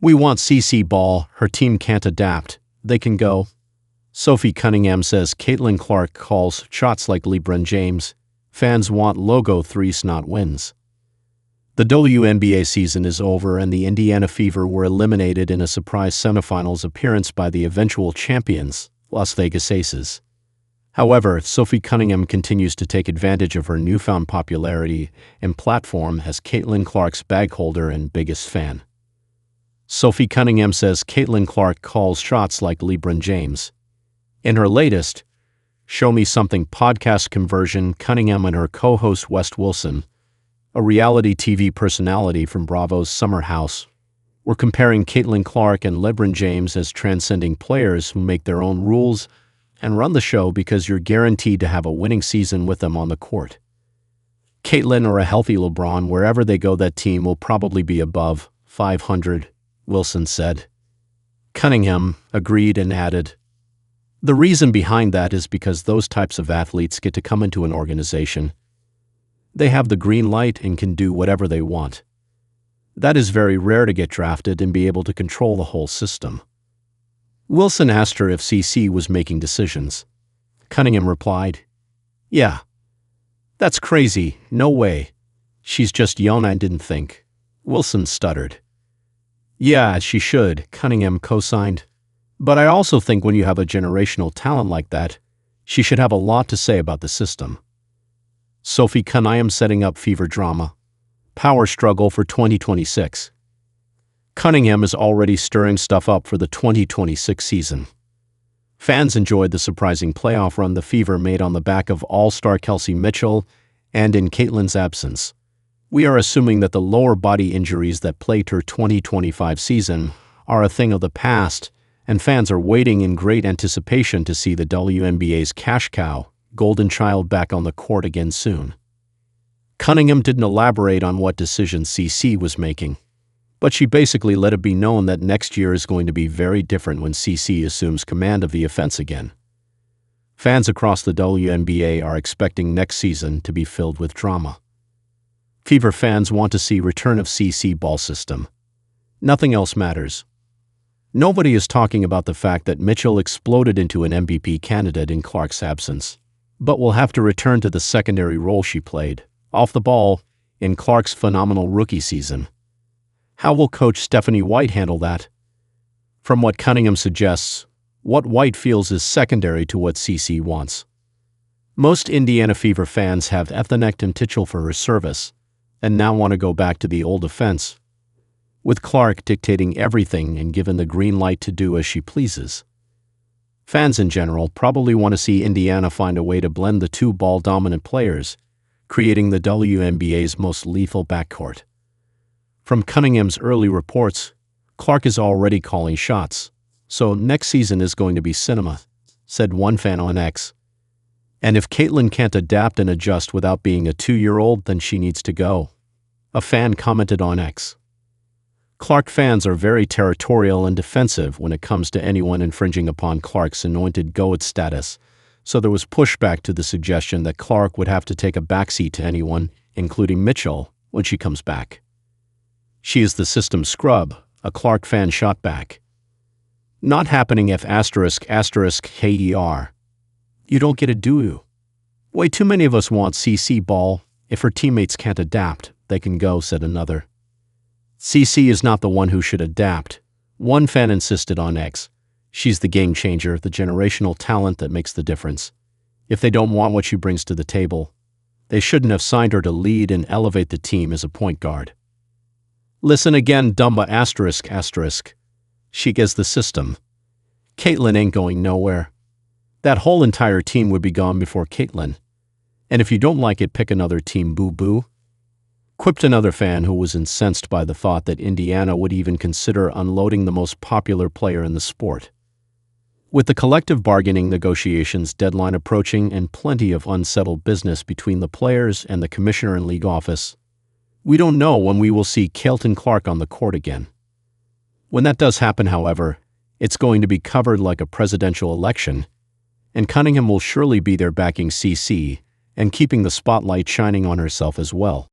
We want CC ball, her team can't adapt, they can go. Sophie Cunningham says Caitlin Clark calls shots like LeBron James. Fans want logo threes, not wins. The WNBA season is over and the Indiana Fever were eliminated in a surprise semifinals appearance by the eventual champions, Las Vegas Aces. However, Sophie Cunningham continues to take advantage of her newfound popularity and platform as Caitlin Clark's bag holder and biggest fan. Sophie Cunningham says Caitlin Clark calls shots like LeBron James. In her latest Show Me Something podcast conversion, Cunningham and her co-host West Wilson, a reality TV personality from Bravo's Summer House, were comparing Caitlin Clark and LeBron James as transcending players who make their own rules and run the show because you're guaranteed to have a winning season with them on the court. Caitlin or a healthy LeBron, wherever they go, that team will probably be above 500, Wilson said. Cunningham agreed and added, "The reason behind that is because those types of athletes get to come into an organization. They have the green light and can do whatever they want. That is very rare to get drafted and be able to control the whole system." Wilson asked her if CC was making decisions. Cunningham replied, "Yeah. That's crazy. No way. She's just young, I didn't think." Wilson stuttered. "Yeah, she should," Cunningham co-signed. "But I also think when you have a generational talent like that, she should have a lot to say about the system." Sophie Cunningham setting up Fever drama. Power struggle for 2026. Cunningham is already stirring stuff up for the 2026 season. Fans enjoyed the surprising playoff run the Fever made on the back of All-Star Kelsey Mitchell and in Caitlin's absence. We are assuming that the lower body injuries that plagued her 2025 season are a thing of the past, and fans are waiting in great anticipation to see the WNBA's cash cow, Golden Child, back on the court again soon. Cunningham didn't elaborate on what decisions CC was making, but she basically let it be known that next year is going to be very different when CC assumes command of the offense again. Fans across the WNBA are expecting next season to be filled with drama. Fever fans want to see return of CC ball system. Nothing else matters. Nobody is talking about the fact that Mitchell exploded into an MVP candidate in Clark's absence, but will have to return to the secondary role she played, off the ball, in Clark's phenomenal rookie season. How will coach Stephanie White handle that? From what Cunningham suggests, what White feels is secondary to what CC wants. Most Indiana Fever fans have ethnected Mitchell for her service, and now want to go back to the old offense, with Clark dictating everything and given the green light to do as she pleases. Fans in general probably want to see Indiana find a way to blend the two ball-dominant players, creating the WNBA's most lethal backcourt. From Cunningham's early reports, Clark is already calling shots, so next season is going to be cinema, said one fan on X. And if Caitlin can't adapt and adjust without being a 2-year-old, then she needs to go, a fan commented on X. Clark fans are very territorial and defensive when it comes to anyone infringing upon Clark's anointed GOAT status, so there was pushback to the suggestion that Clark would have to take a backseat to anyone, including Mitchell, when she comes back. "She is the system scrub," a Clark fan shot back. "Not happening if ****KER. You don't get it, do you? Way too many of us want CC ball. If her teammates can't adapt, they can go," said another. "CC is not the one who should adapt," one fan insisted on X. "She's the game changer, the generational talent that makes the difference. If they don't want what she brings to the table, they shouldn't have signed her to lead and elevate the team as a point guard." Listen again, Dumba ****. She gets the system. Caitlin ain't going nowhere. That whole entire team would be gone before Caitlin. And if you don't like it, pick another team, boo-boo. Quipped another fan who was incensed by the thought that Indiana would even consider unloading the most popular player in the sport. With the collective bargaining negotiations deadline approaching and plenty of unsettled business between the players and the commissioner and league office, we don't know when we will see Caitlin Clark on the court again. When that does happen, however, it's going to be covered like a presidential election, and Cunningham will surely be there backing CC and keeping the spotlight shining on herself as well.